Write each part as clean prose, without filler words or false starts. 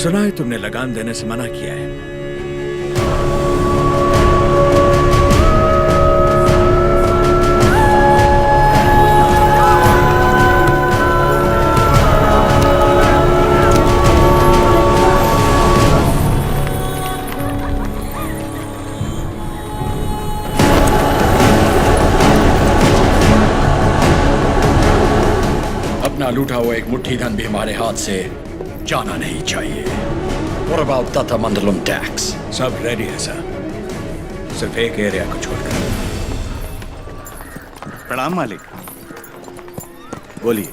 सुना है तुमने लगान देने से मना किया है। अपना लूटा हुआ एक मुट्ठी धन भी हमारे हाथ से जाना नहीं चाहिए। What about Tatamandalum tax? सब रेडी है सर, सिर्फ एक एरिया को छोड़कर। प्रणाम मालिक। बोलिए।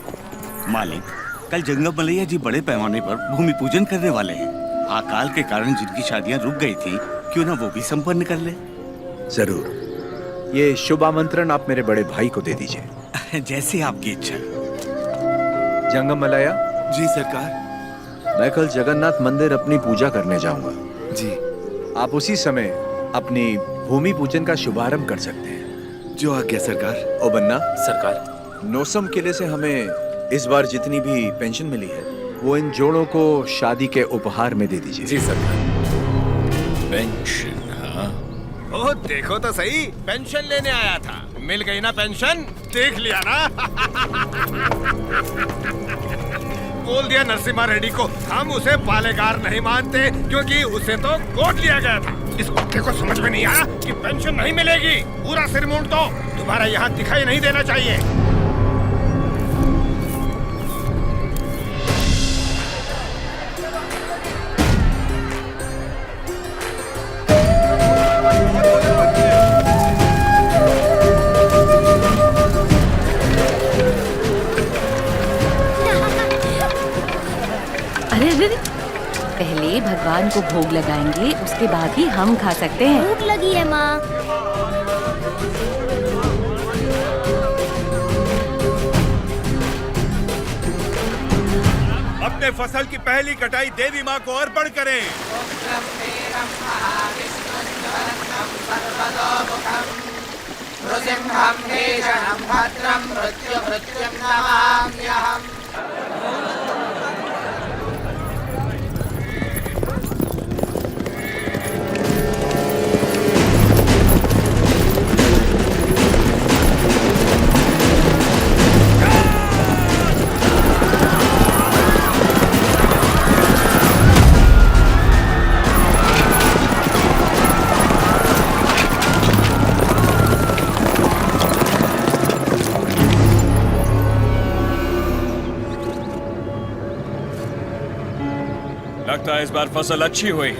मालिक, कल जंगम मलैया जी बड़े पैमाने पर भूमि पूजन करने वाले हैं। अकाल के कारण जिनकी शादियां रुक गई थी, क्यों ना वो भी संपन्न कर ले। जरूर, ये शुभ आमंत्रण आप मेरे बड़े भाई को दे दीजिए। जैसे आपकी इच्छा। जंगम मलैया जी सरकार। मैं कल जगन्नाथ मंदिर अपनी पूजा करने जाऊंगा जी। आप उसी समय अपनी भूमि पूजन का शुभारंभ कर सकते हैं। जो आज्ञा सरकार। ओ बन्ना सरकार। नोसम किले से हमें इस बार जितनी भी पेंशन मिली है वो इन जोड़ों को शादी के उपहार में दे दीजिए। जी सरकार। पेंशन? हाँ, ओ देखो तो सही, पेंशन लेने आया था, मिल गई ना पेंशन, देख लिया ना। बोल दिया नरसिम्हा रेड्डी को, हम उसे पालेगार नहीं मानते क्योंकि उसे तो गोद लिया गया था। इस कुत्ते को समझ में नहीं आया कि पेंशन नहीं मिलेगी। पूरा सिर मूंड दो, दोबारा यहाँ दिखाई नहीं देना चाहिए। पहले भगवान को भोग लगाएंगे, उसके बाद ही हम खा सकते हैं। भूख लगी है माँ। अपने फसल की पहली कटाई देवी माँ को अर्पण करें। लगता है इस बार फसल अच्छी हुई।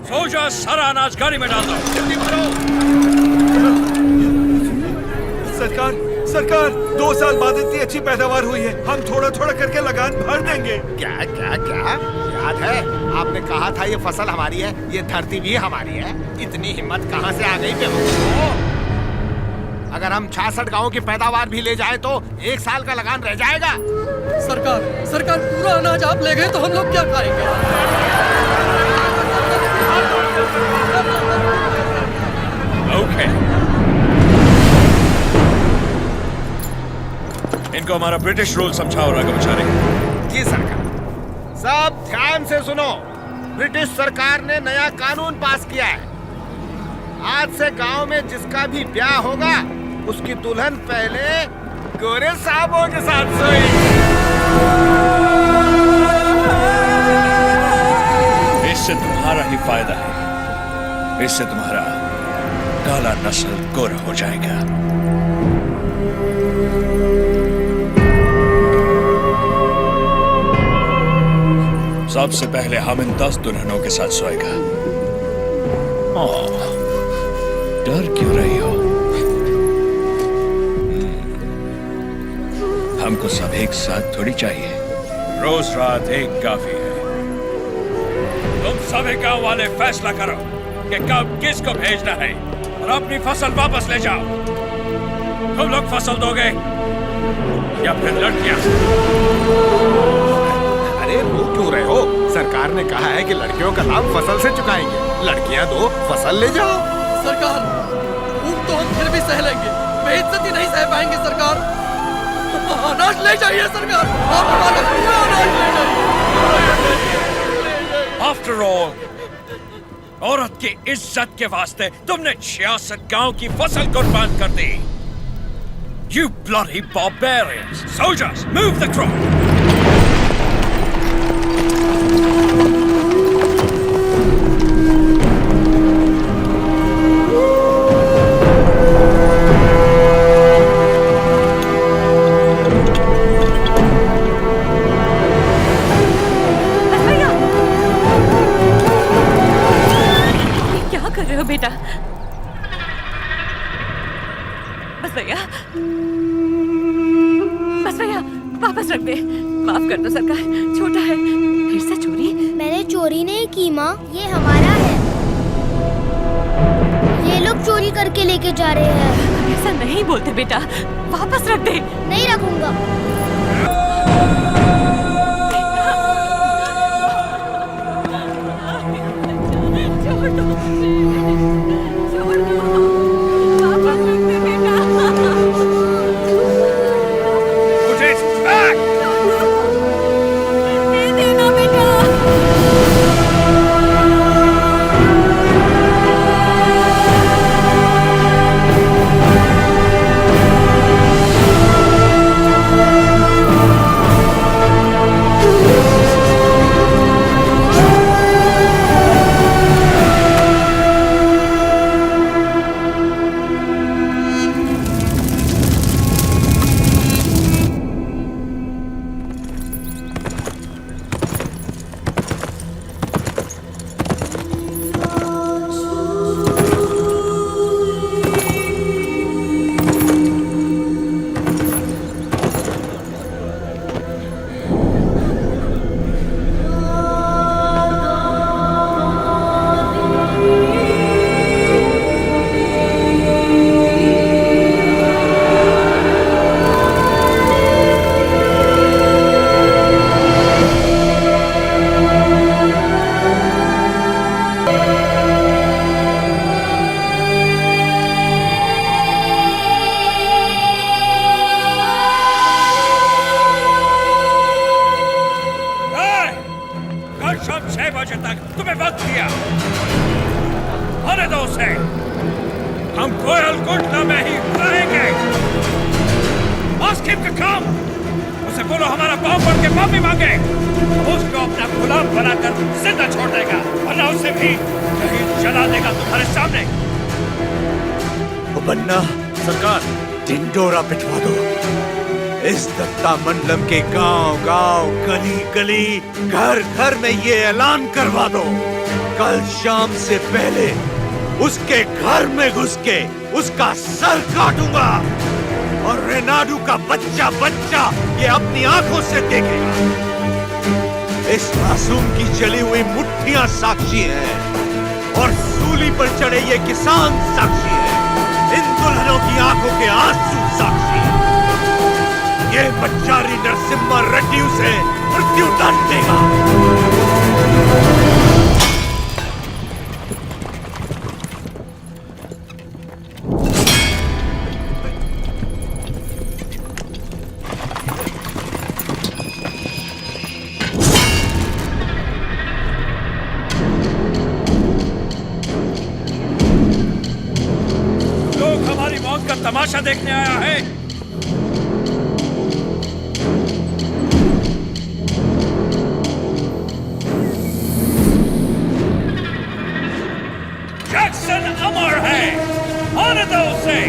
सो जा, सारा अनाज गाड़ी में डाल दो। जल्दी करो। सरकार, सरकार, 2 साल बाद इतनी अच्छी पैदावार हुई है, हम थोड़ा थोड़ा करके लगान भर देंगे। क्या क्या क्या याद है आपने कहा था ये फसल हमारी है, ये धरती भी हमारी है। इतनी हिम्मत कहाँ से आ गई बेवकूफ? अगर हम 66 गाँव की पैदावार भी ले जाए तो 1 साल का लगान रह जाएगा। सरकार, सरकार, पूरा अनाज आप ले गए तो हम लोग क्या खाएंगे? ओके, इनको हमारा ब्रिटिश रूल समझाओ राघवाचार्य। जी सरकार। सब ध्यान से सुनो, ब्रिटिश सरकार ने नया कानून पास किया है। आज से गांव में जिसका भी ब्याह होगा उसकी दुल्हन पहले गोरे साहबों के साथ सोएगी। इससे तुम्हारा ही फायदा है, इससे तुम्हारा काला नस्ल गोरा हो जाएगा। सबसे पहले हम इन 10 दुल्हनों के साथ सोएगा। डर क्यों रही हो? हमको सब एक साथ थोड़ी चाहिए, रोज रात एक काफी है। तुम सभी गांव वाले फैसला करो कि कब किसको भेजना है और अपनी फसल वापस ले जाओ। तुम लोग फसल दोगे या फिर लड़कियां? अरे रो क्यों रहे हो? सरकार ने कहा है कि लड़कियों का लाभ फसल से चुकाएंगे, लड़कियां दो, फसल ले जाओ। सरकार, भूख तो हम फिर भी सह लेंगे, बेइज्जती नहीं सह पाएंगे। सरकार, अनाज ले जाइए। सरकार, आप हमारा पूरा अनाज ले जाइए। आफ्टर ऑल औरत की इज्जत के वास्ते तुमने 66 गांव की फसल कुर्बान कर दी। You bloody barbarians! Soldiers, move the crop! क्या कर रहे हो बेटा? बस भैया, बस भैया, वापस रख दे। माफ कर दो सरकार, छोटा है। फिर से चोरी? मैंने चोरी नहीं की माँ, ये हमारा है। ये लोग चोरी करके लेके जा रहे हैं। ऐसा नहीं बोलते बेटा, वापस रख दे। नहीं रखूंगा। छोड़ दो, छोड़ दो, वापस रख दे बेटा। Put it back! दे देना बेटा। कल शाम 6 बजे तक तुम्हें वक्त दिया। आने दो उसे। हम कोयल कुंडा में ही रहेंगे। Ask him to come। उसे बोलो हमारा पाँव पड़ के माफी मांगे। उसको अपना गुलाम बनाकर जिंदा छोड़ देगा, वरना उसे भी कहीं जला देगा तुम्हारे सामने। बन्ना सरकार, ढिंडोरा पिटवा दो। इस दत्ता मंडलम के गांव गांव, गली गली, घर घर में ये ऐलान करवा दो, कल शाम से पहले उसके घर में घुस के उसका सर काटूंगा और रेनाडू का बच्चा बच्चा ये अपनी आंखों से देखेगा। इस मासूम की जली हुई मुट्ठियां साक्षी हैं और सूली पर चढ़े ये किसान साक्षी हैं। इन दुल्हनों की आंखों के आंसू साक्षी हैं। ये बच्चारी नरसिम्हा रेड्डी उसे मृत्यु दंड देगा। लोग हमारी मौत का तमाशा देखने आया है। जैक्सन अमर है, आने दो उसे।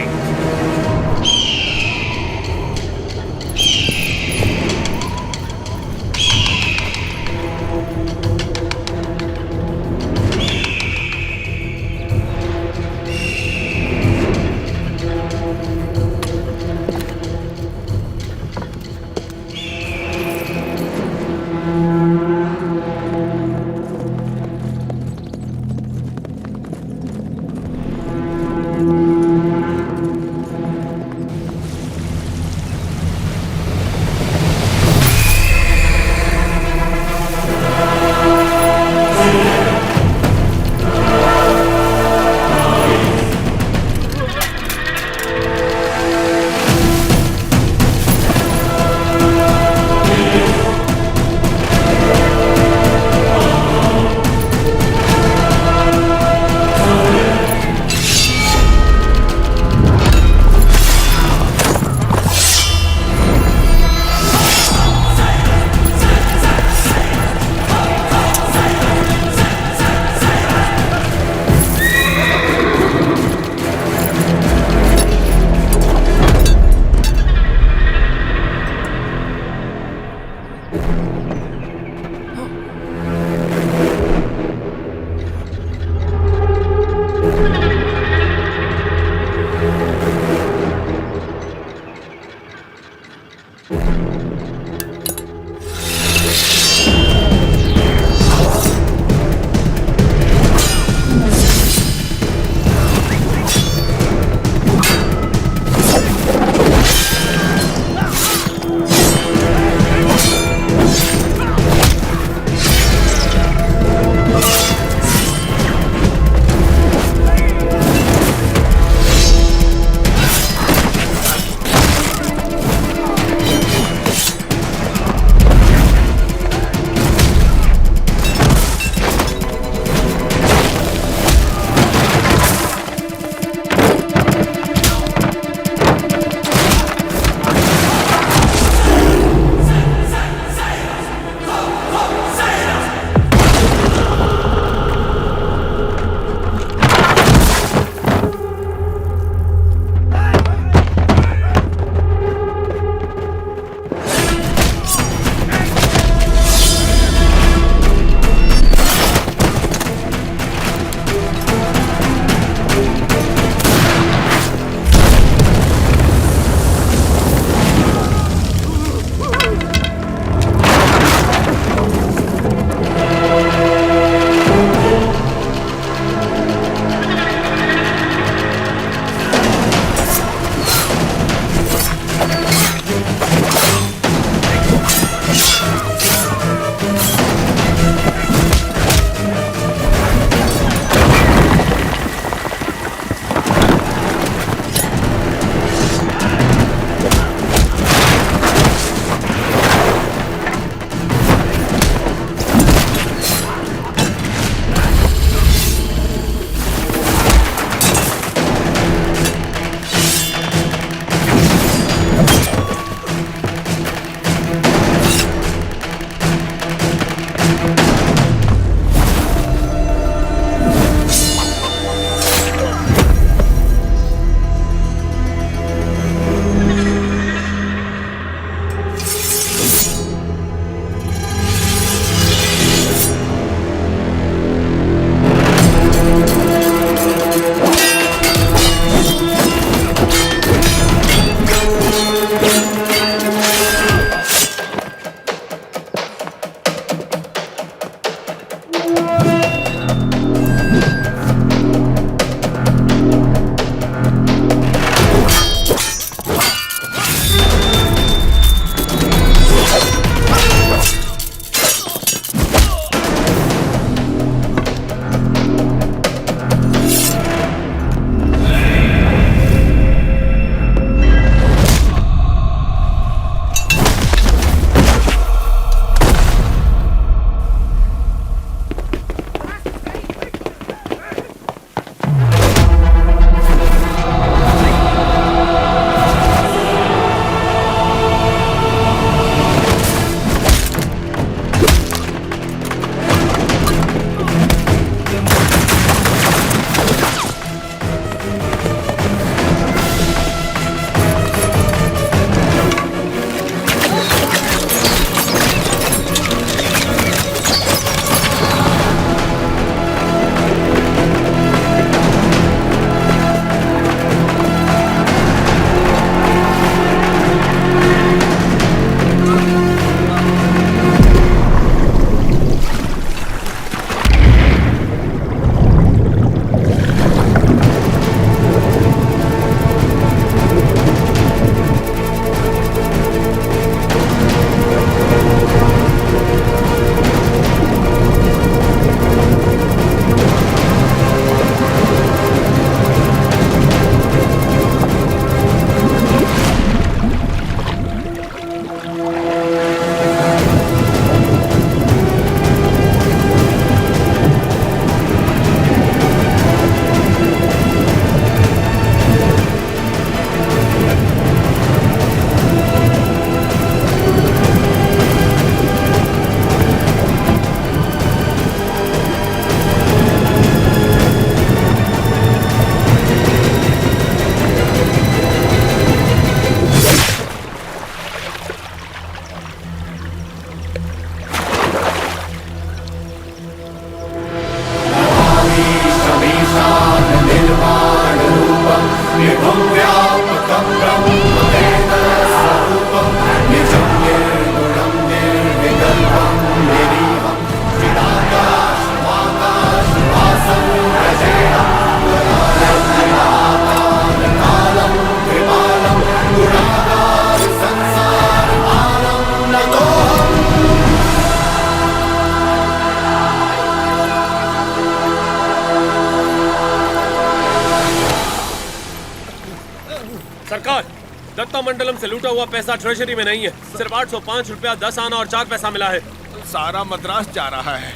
से लूटा हुआ पैसा ट्रेजरी में नहीं है। सिर्फ 805 रुपया 10 आना और 4 पैसा मिला है। सारा मद्रास जा रहा है।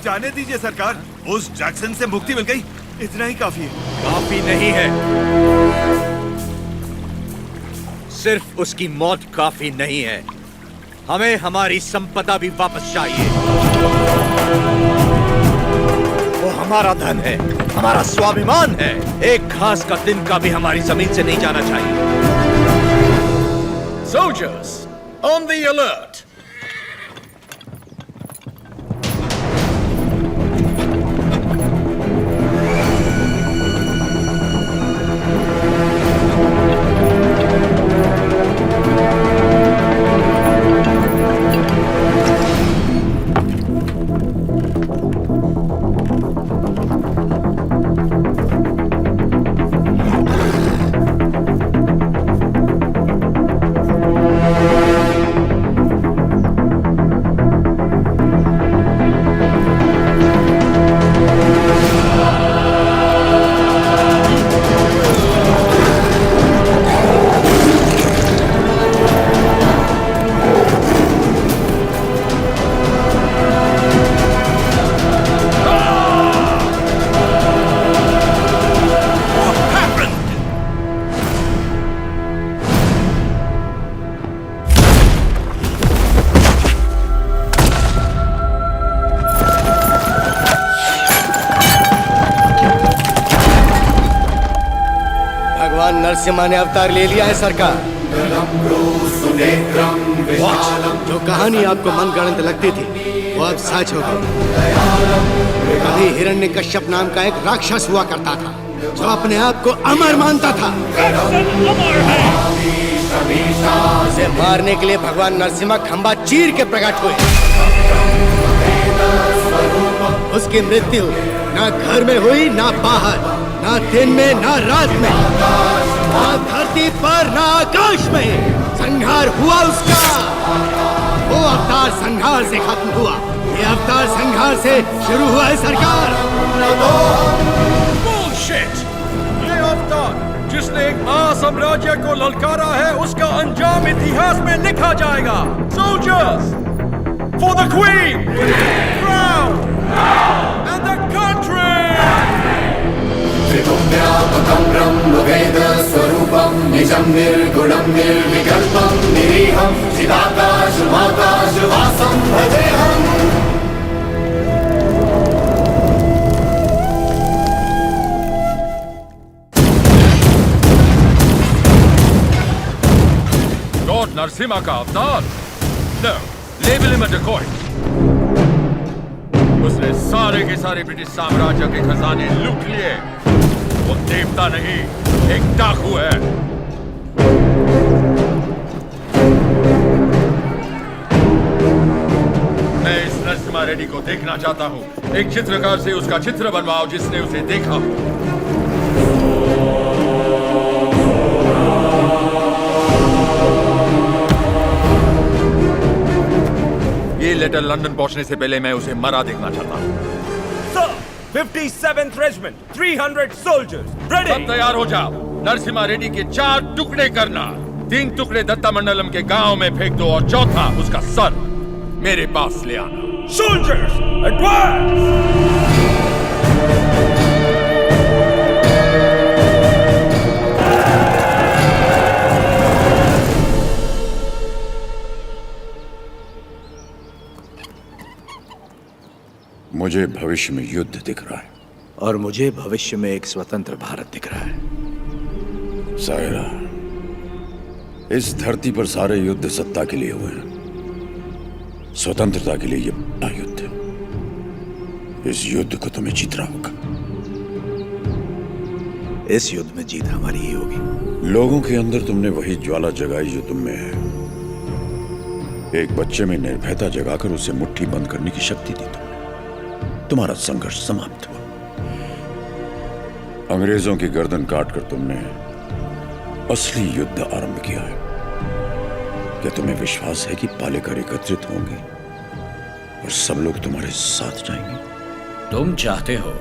जाने दीजिए सरकार, उस जैक्सन से मुक्ति मिल गई, इतना ही काफी है। काफी नहीं है, सिर्फ उसकी मौत काफी नहीं है, हमें हमारी संपदा भी वापस चाहिए। वो हमारा धन है, हमारा स्वाभिमान है। एक घास का दिन का भी हमारी जमीन से नहीं जाना चाहिए। Soldiers, on the alert! Narasimha ने अवतार ले लिया है सरकार। जो कहानी आपको मनगढ़ंत लगती थी वो अब सच हो गई। कभी हिरण्यकश्यप नाम का एक राक्षस हुआ करता था जो अपने आप को अमर मानता था। उसे मारने के लिए भगवान नरसिम्हा खंबा चीर के प्रकट हुए। उसकी मृत्यु ना घर में हुई ना बाहर, ना दिन में ना रात में, ना धरती पर ना आकाश में। संहार हुआ उसका। वो अवतार संहार से खत्म हुआ, ये अवतार संहार से शुरू हुआ है सरकार। Bullshit! ये अवतार जिसने एक महासाम्राज्य को ललकारा है, उसका अंजाम इतिहास में लिखा जाएगा। Soldiers, for the Queen, crown, and the country! त्रिगुण्यात्मकं ब्रह्मवेदस्वरूपं निजं निर्गुणं निर्विकल्पं निरीहं चिदाकाशमाकाशवासं भजेऽहम्। लॉर्ड नरसिम्हा का अवतार? No, label him a decoy. उसने सारे के सारे ब्रिटिश साम्राज्य के खजाने लूट लिए। वो देवता नहीं, एक डाकू है। मैं इस नरसिम्हा रेड्डी को देखना चाहता हूँ। एक चित्रकार से उसका चित्र बनवाओ जिसने उसे देखा हो। ये लेटर लंदन पहुंचने से पहले मैं उसे मरा देखना चाहता हूँ। 57th Regiment, 300 soldiers, ready! सब तैयार हो जाओ। नरसिम्हा रेड्डी के 4 टुकड़े करना। 3 टुकड़े दत्तामंडलम के गांव में फेंक दो और चौथा उसका सर मेरे पास ले आना। Soldiers, advance! मुझे भविष्य में युद्ध दिख रहा है और मुझे भविष्य में एक स्वतंत्र भारत दिख रहा है। सायरा, इस धरती पर सारे युद्ध सत्ता के लिए हुए हैं। स्वतंत्रता के लिए ये बड़ा युद्ध है। इस युद्ध को तुम्हें जीतना होगा। इस युद्ध में जीत हमारी ही होगी। लोगों के अंदर तुमने वही ज्वाला जगाई जो तुम में है। एक बच्चे में निर्भयता जगाकर उसे मुट्ठी बंद करने की शक्ति दी तुमने। तुम्हारा संघर्ष समाप्त हुआ। अंग्रेजों की गर्दन काटकर तुमने असली युद्ध आरंभ किया है। क्या तुम्हें विश्वास है कि पालेकर एकत्रित होंगे और सब लोग तुम्हारे साथ जाएंगे? तुम चाहते हो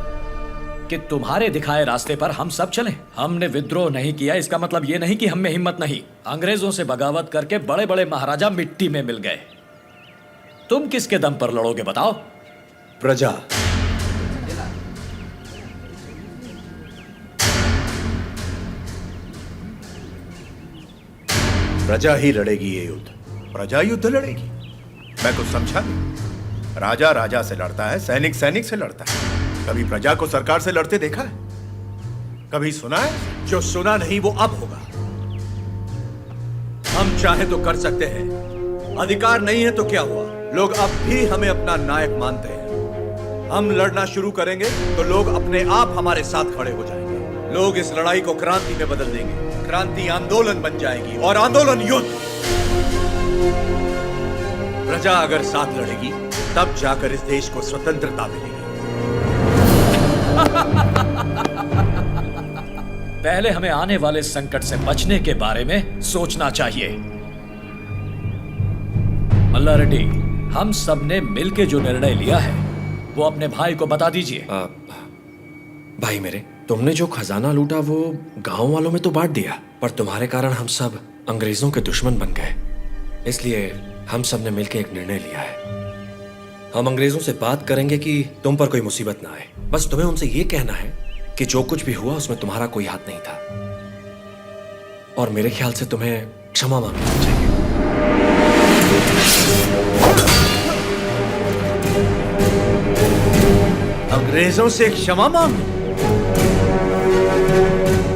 कि तुम्हारे दिखाए रास्ते पर हम सब चलें। हमने विद्रोह नहीं किया, इसका मतलब ये नहीं कि हम में हिम्मत नहीं। अंग्रेजों से बगावत करके बड़े बड़े महाराजा मिट्टी में मिल गए। तुम किसके दम पर लड़ोगे बताओ? प्रजा। प्रजा ही लड़ेगी ये युद्ध। प्रजा युद्ध लड़ेगी? मैं कुछ समझा नहीं। राजा राजा से लड़ता है, सैनिक सैनिक से लड़ता है। कभी प्रजा को सरकार से लड़ते देखा है? कभी सुना है? जो सुना नहीं वो अब होगा। हम चाहे तो कर सकते हैं, अधिकार नहीं है तो क्या हुआ? लोग अब भी हमें अपना नायक मानते हैं। हम लड़ना शुरू करेंगे तो लोग अपने आप हमारे साथ खड़े हो जाएंगे। लोग इस लड़ाई को क्रांति में बदल देंगे। क्रांति आंदोलन बन जाएगी और आंदोलन युद्ध। प्रजा अगर साथ लड़ेगी तब जाकर इस देश को स्वतंत्रता मिलेगी। पहले हमें आने वाले संकट से बचने के बारे में सोचना चाहिए। मल्ला रेड्डी, हम सब ने मिलकर जो निर्णय लिया है वो अपने भाई को बता दीजिए। भाई मेरे, तुमने जो खजाना लूटा वो गांव वालों में तो बांट दिया, पर तुम्हारे कारण हम सब अंग्रेजों के दुश्मन बन गए। इसलिए हम सब ने मिलकर एक निर्णय लिया है। हम अंग्रेजों से बात करेंगे कि तुम पर कोई मुसीबत ना आए। बस तुम्हें उनसे ये कहना है कि जो कुछ भी हुआ उसमें तुम्हारा कोई हाथ नहीं था, और मेरे ख्याल से तुम्हें क्षमा मांगनी चाहिए। अंग्रेजों से क्षमा मांगो?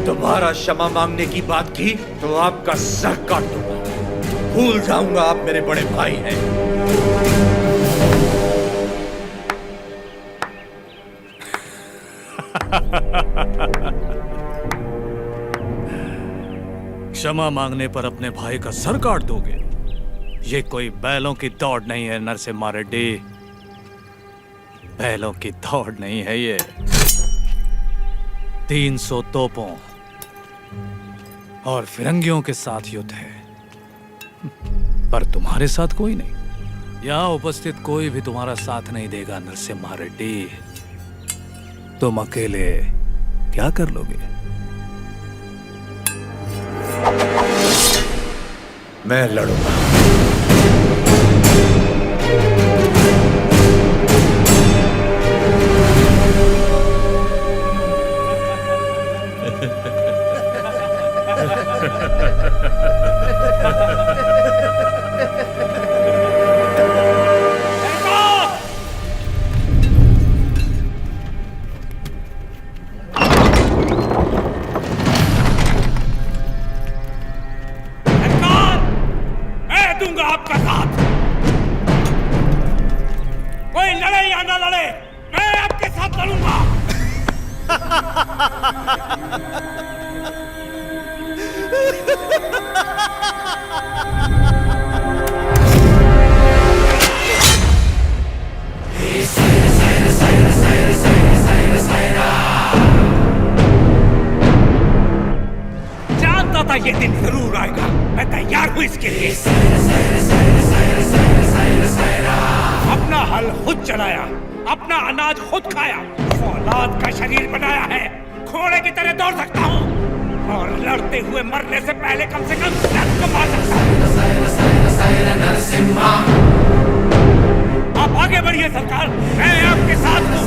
दोबारा क्षमा मांगने की बात की तो आपका सर काट दूंगा। भूल जाऊंगा आप मेरे बड़े भाई हैं। क्षमा मांगने पर अपने भाई का सर काट दोगे? ये कोई बैलों की दौड़ नहीं है नरसिम्हा रेड्डी। बैलों की दौड़ नहीं है ये। 300 तोपों और फिरंगियों के साथ युद्ध है, पर तुम्हारे साथ कोई नहीं। यहाँ उपस्थित कोई भी तुम्हारा साथ नहीं देगा नरसिम्हा रेड्डी। तुम अकेले क्या कर लोगे? मैं लड़ूंगा। जानता था ये दिन जरूर आएगा। मैं तैयार हूं इसके लिए। अपना हल खुद चलाया, अपना अनाज खुद खाया, औलाद का शरीर बनाया है। घोड़े की तरह दौड़ सकता हूँ और लड़ते हुए मरने से पहले कम से कम दर्द को मार सकता हूँ। आप आगे बढ़िए सरकार, मैं आपके साथ हूँ।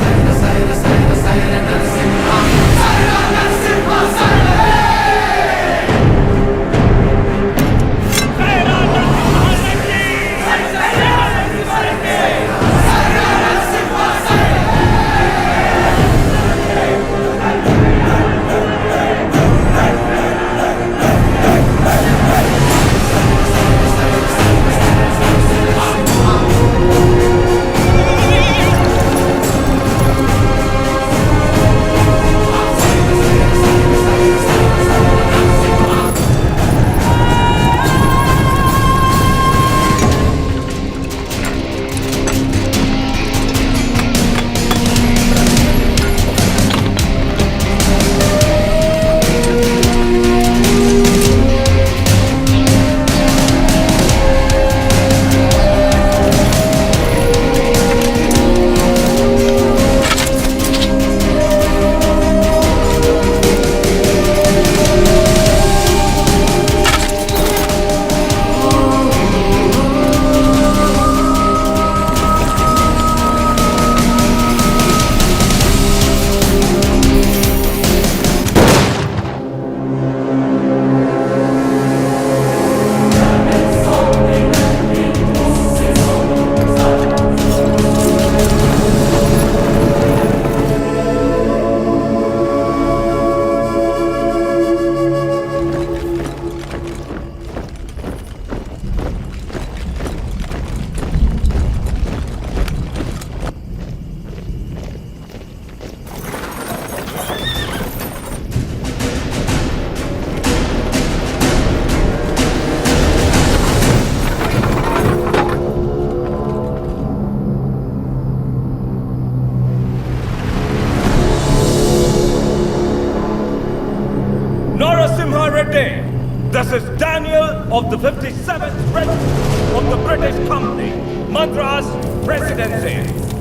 of the 57th Regiment of the British Company, Madras Presidency.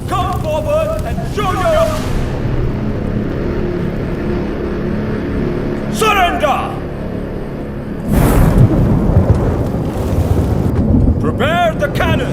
Come forward and show your surrender! Prepare the cannon!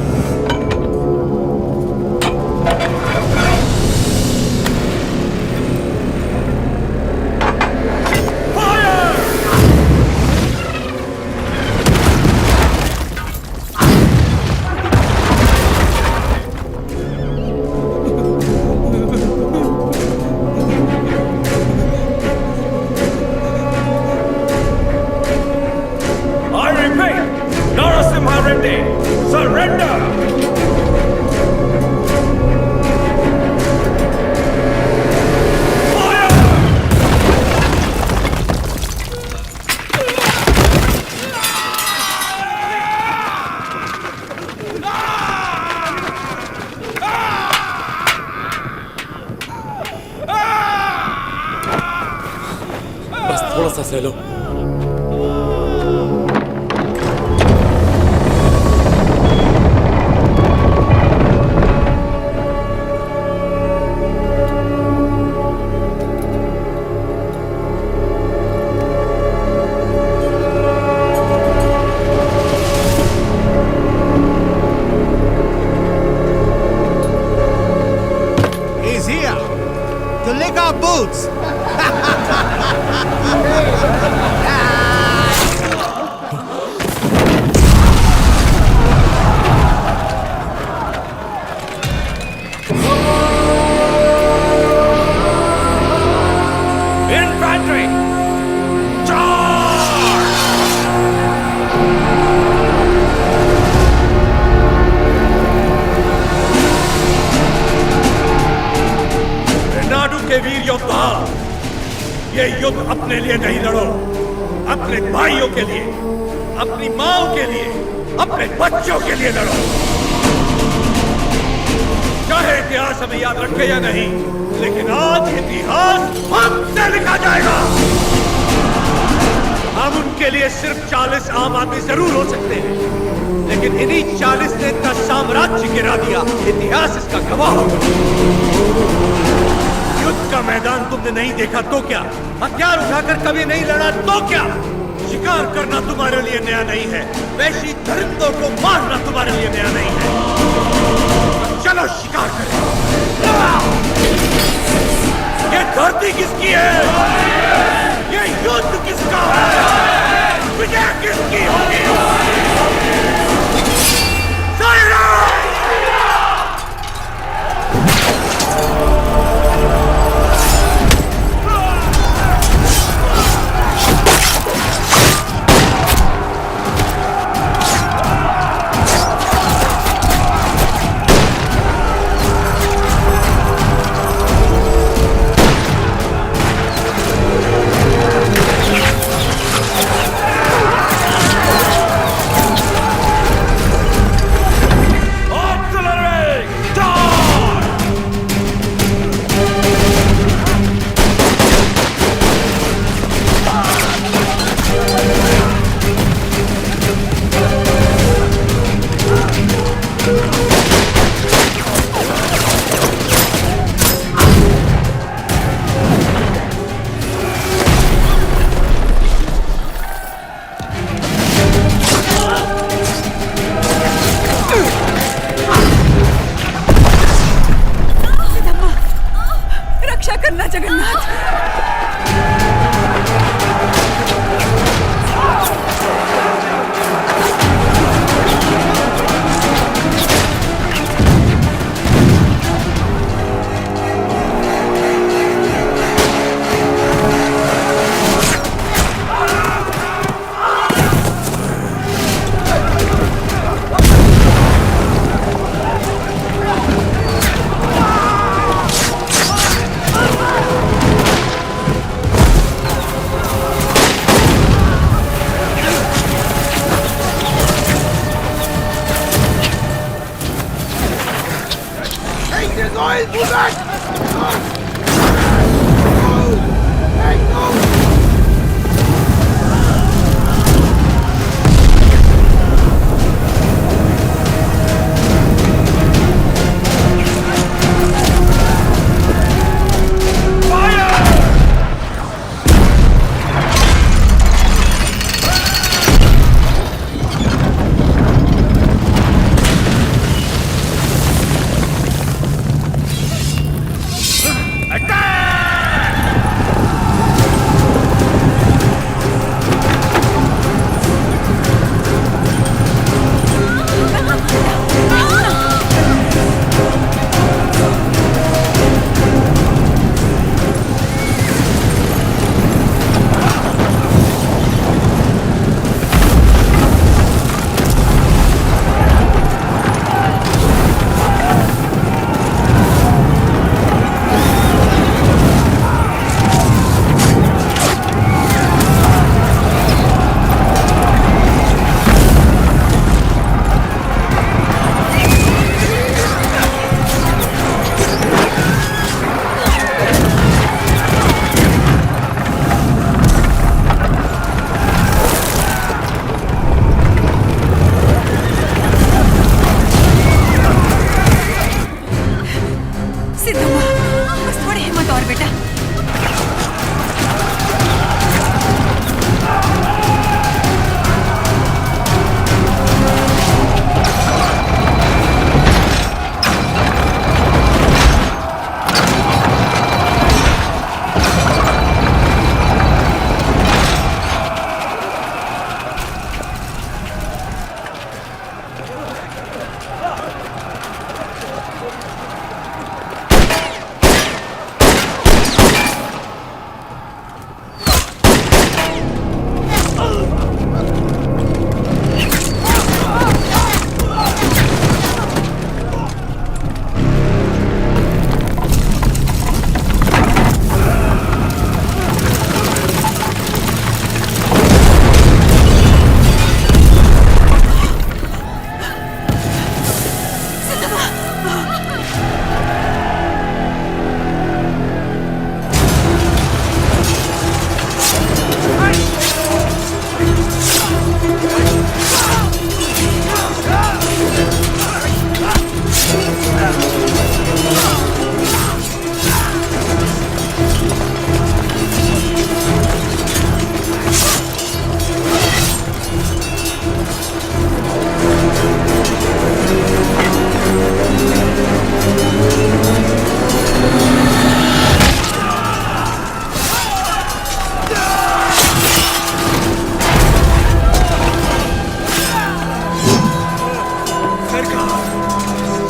थोड़ा सा सह लो। He's here to lick our boots. Infantry! Renadu के वीर योद्धा, ये युद्ध अपने लिए नहीं लड़ो, अपने भाइयों के लिए, अपनी माओ के लिए, अपने बच्चों के लिए लड़ो। चाहे इतिहास हमें याद रखे या नहीं, लेकिन आज इतिहास हमसे लिखा जाएगा। हम उनके लिए सिर्फ 40 आम आदमी जरूर हो सकते हैं, लेकिन इन्हीं 40 ने इतना साम्राज्य गिरा दिया। इतिहास इसका गवाह होगा। युद्ध का मैदान तुमने नहीं देखा तो क्या? हथियार उठाकर कभी नहीं लड़ा तो क्या? शिकार करना तुम्हारे लिए नया नहीं है, वैसी दरिंदों को मारना तुम्हारे लिए नया नहीं है। चलो शिकार करें। ये धरती किसकी है? ये युद्ध किसका है? विजय किसकी होगी? रक्षा करना जगन्नाथ।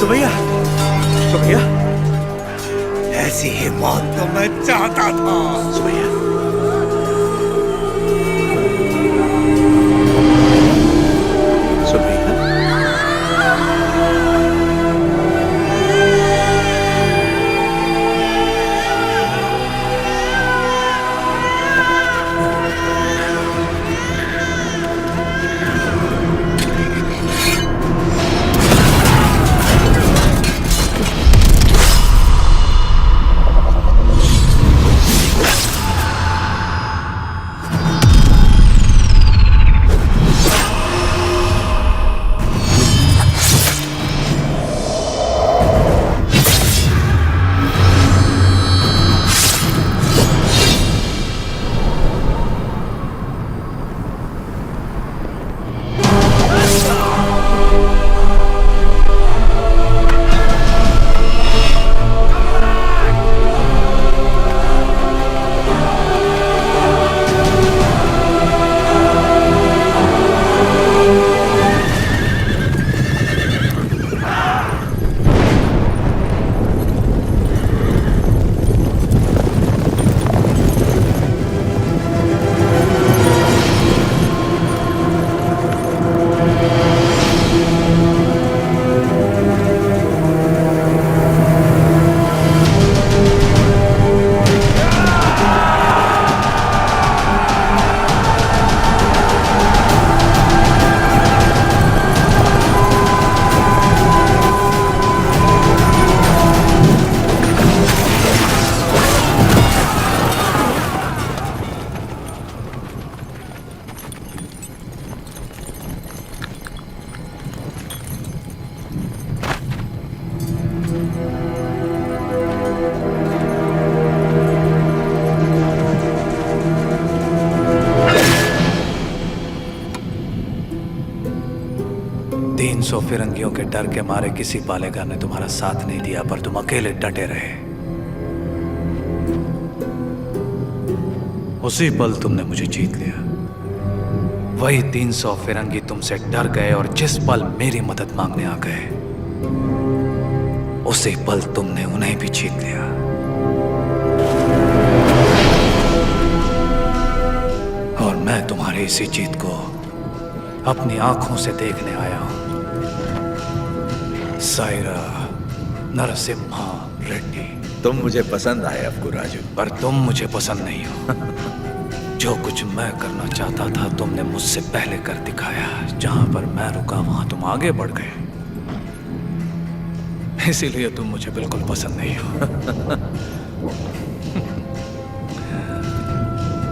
सुमैया, सुमैया, ऐसी ही मौत तो मैं चाहता था। सुमैया, सुमैया, सौ फिरंगियों के डर के मारे किसी पालेगार ने तुम्हारा साथ नहीं दिया, पर तुम अकेले डटे रहे। उसी पल तुमने मुझे जीत लिया। वही 300 फिरंगी तुमसे डर गए और जिस पल मेरी मदद मांगने आ गए, उसी पल तुमने उन्हें भी जीत लिया। और मैं तुम्हारी इसी जीत को अपनी आंखों से देखने आया हूं। सायरा नरसिम्हा रेड्डी। तुम मुझे पसंद आए अफगुराजू, पर तुम मुझे पसंद नहीं हो। जो कुछ मैं करना चाहता था तुमने मुझसे पहले कर दिखाया। जहां पर मैं रुका वहां तुम आगे बढ़ गए, इसीलिए तुम मुझे बिल्कुल पसंद नहीं हो।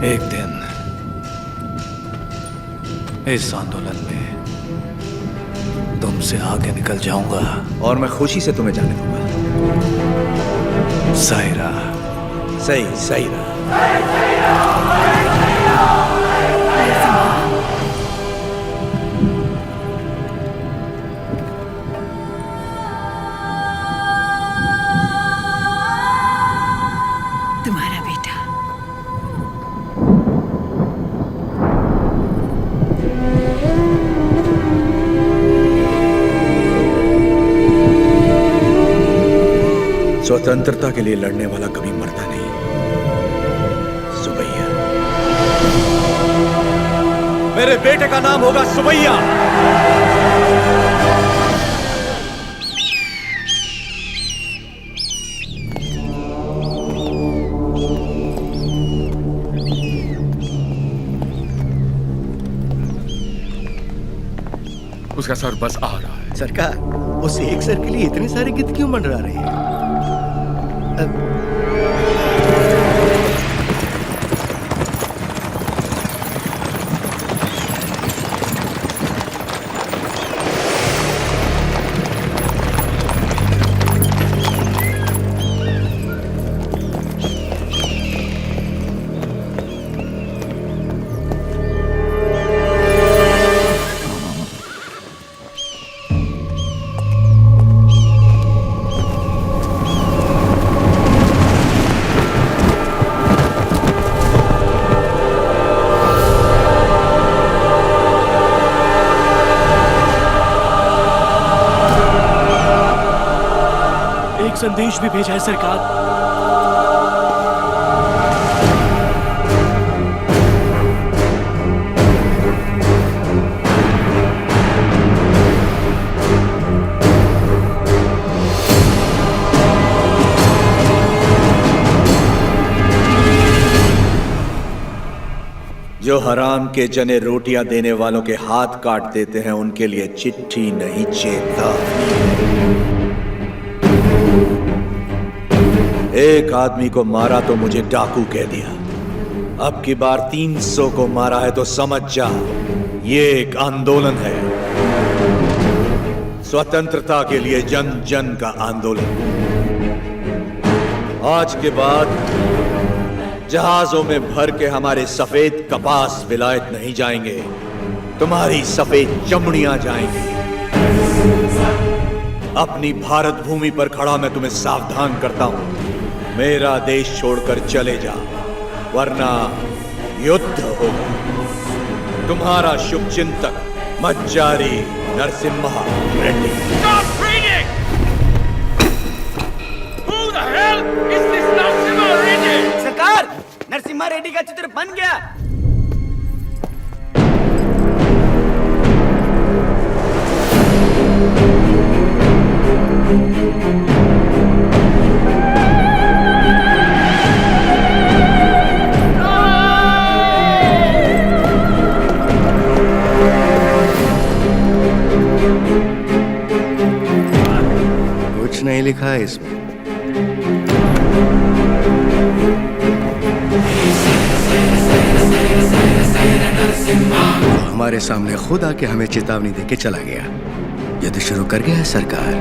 एक दिन इस आंदोलन में तुमसे आगे निकल जाऊंगा और मैं खुशी से तुम्हें जाने दूंगा। सायरा। सही सायरा। तुम्हारा बेटा। स्वतंत्रता के लिए लड़ने वाला कभी मरता नहीं। सुमैया। मेरे बेटे का नाम होगा सुमैया। उसका सर बस आ रहा है। सरकार, उस एक सर के लिए इतने सारे गिद्ध क्यों मंडरा रहे हैं? संदेश भी भेजा है सरकार। जो हराम के जने रोटियां देने वालों के हाथ काट देते हैं उनके लिए चिट्ठी नहीं चेतावनी। एक आदमी को मारा तो मुझे डाकू कह दिया, अब की बार 300 को मारा है तो समझ जा ये एक आंदोलन है, स्वतंत्रता के लिए जन जन का आंदोलन। आज के बाद जहाजों में भर के हमारे सफेद कपास विलायत नहीं जाएंगे, तुम्हारी सफेद चमड़ियां जाएंगी। अपनी भारत भूमि पर खड़ा मैं तुम्हें सावधान करता हूं, मेरा देश छोड़कर चले जा वरना युद्ध होगा। तुम्हारा शुभचिंतक मज्जारी Narasimha Reddy. Stop reading! Who the hell is this Narasimha Reddy? सरकार, नरसिम्हा रेड्डी का चित्र बन गया। कुछ नहीं लिखा है इसमें। हमारे सामने खुद आके हमें चेतावनी देके चला गया। युद्ध शुरू कर गया है सरकार।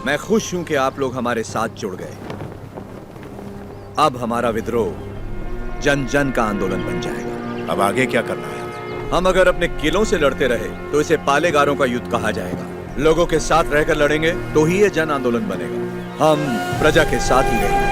मैं खुश हूं कि आप लोग हमारे साथ जुड़ गए। अब हमारा विद्रोह जन जन का आंदोलन बन जाएगा। अब आगे क्या करना है? हम अगर अपने किलों से लड़ते रहे तो इसे पालेगारों का युद्ध कहा जाएगा। लोगों के साथ रहकर लड़ेंगे तो ही ये जन आंदोलन बनेगा। हम प्रजा के साथ ही रहेंगे।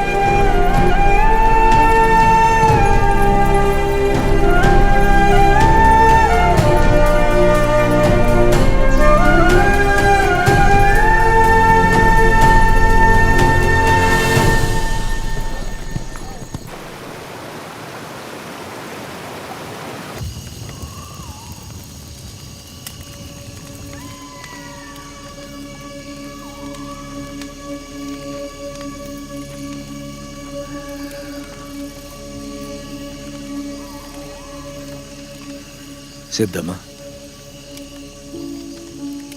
सिद्धम्मा,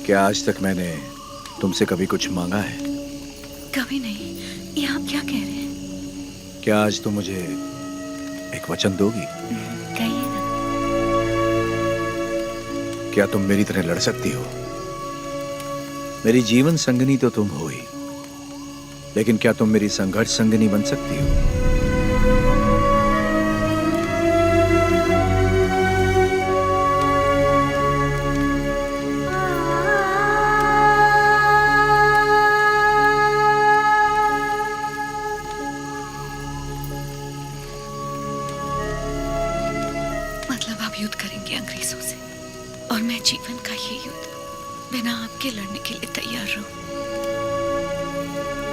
क्या आज तक मैंने तुमसे कभी कुछ मांगा है? कभी नहीं। ये आप क्या कह रहे हैं? क्या आज तुम मुझे एक वचन दोगी? कहिए ना। क्या तुम मेरी तरह लड़ सकती हो? मेरी जीवन संगनी तो तुम हो ही, लेकिन क्या तुम मेरी संघर्ष संगनी बन सकती हो? मतलब आप युद्ध करेंगे अंग्रेजों से, और मैं जीवन का ये युद्ध बिना आपके लड़ने के लिए तैयार रहूं,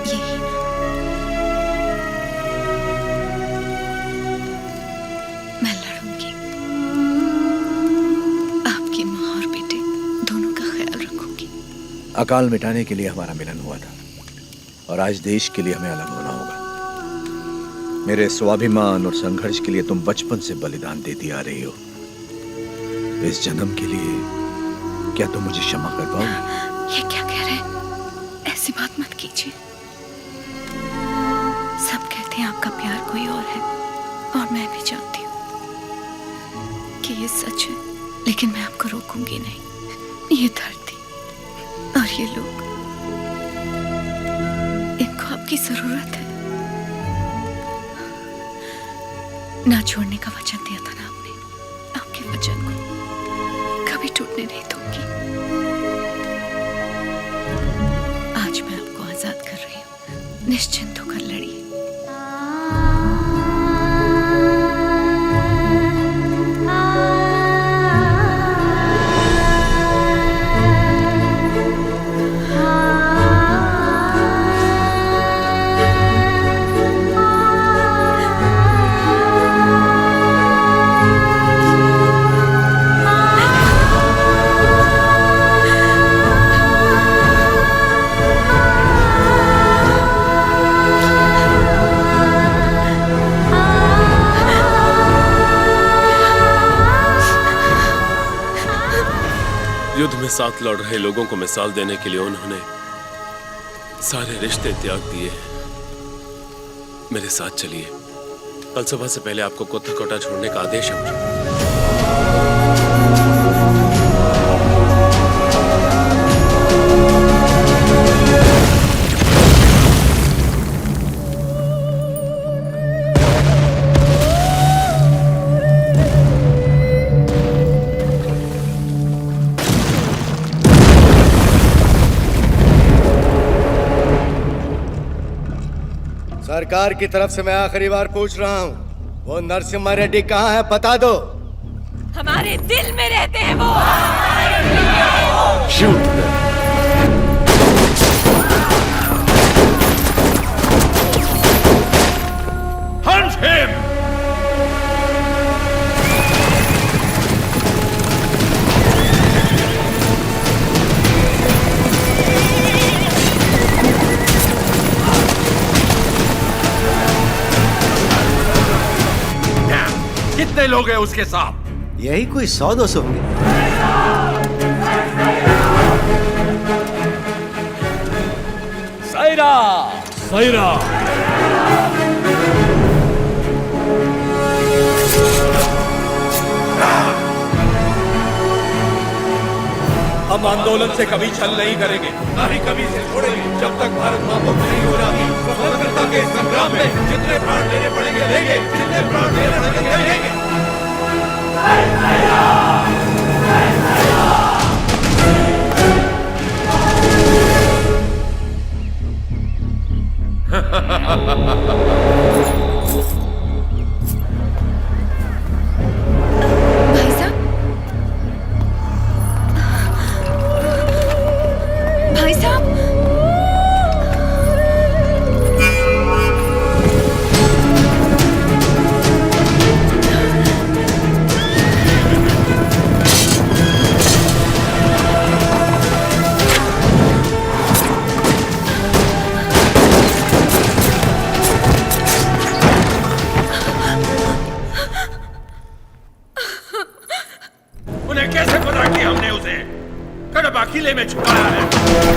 यही ना? मैं लड़ूंगी, आपकी माँ और बेटे दोनों का ख्याल रखूंगी। अकाल मिटाने के लिए हमारा मिलन हुआ था और आज देश के लिए हमें अलग होना होगा। मेरे स्वाभिमान और संघर्ष के लिए तुम बचपन से बलिदान देती आ रही हो। इस जन्म के लिए क्या तुम मुझे क्षमा कर पाओगे? ये क्या कह रहे हैं? ऐसी बात मत कीजिए। सब कहते हैं आपका प्यार कोई और है, और मैं भी जानती हूँ कि ये सच है। लेकिन मैं आपको रोकूंगी नहीं। ये धरती और ये लोग, इनको आपकी जरूरत है। ना छोड़ने का वचन दिया था ना आपने, आपके वचन को कभी टूटने नहीं दूंगी। आज मैं आपको आजाद कर रही हूँ, निश्चिंत होकर लड़िए। युद्ध में साथ लड़ रहे लोगों को मिसाल देने के लिए उन्होंने सारे रिश्ते त्याग दिए। मेरे साथ चलिए, कल सुबह से पहले आपको कोटा छोड़ने का आदेश है मुझे। सरकार की तरफ से मैं आखिरी बार पूछ रहा हूँ, वो नरसिम्हा रेड्डी कहाँ है बता दो। हमारे दिल में रहते हैं वो। शूट। Hunt him! कितने लोग हैं उसके साथ? यही कोई 100-200 होंगे। सायरा! सायरा! हम आंदोलन से कभी छल नहीं करेंगे, ना ही कभी इसे छोड़ेंगे। जब तक भारत मां मुक्त नहीं हो जाती, स्वतंत्रता के संग्राम में जितने प्राण देने पड़ेंगे लेंगे, जितने प्राण देने पड़ेंगे लेंगे। भाई साहब, भाई साहब, उन्हें कैसे पता कि हमने उसे कड़बा किले में छुपाया है?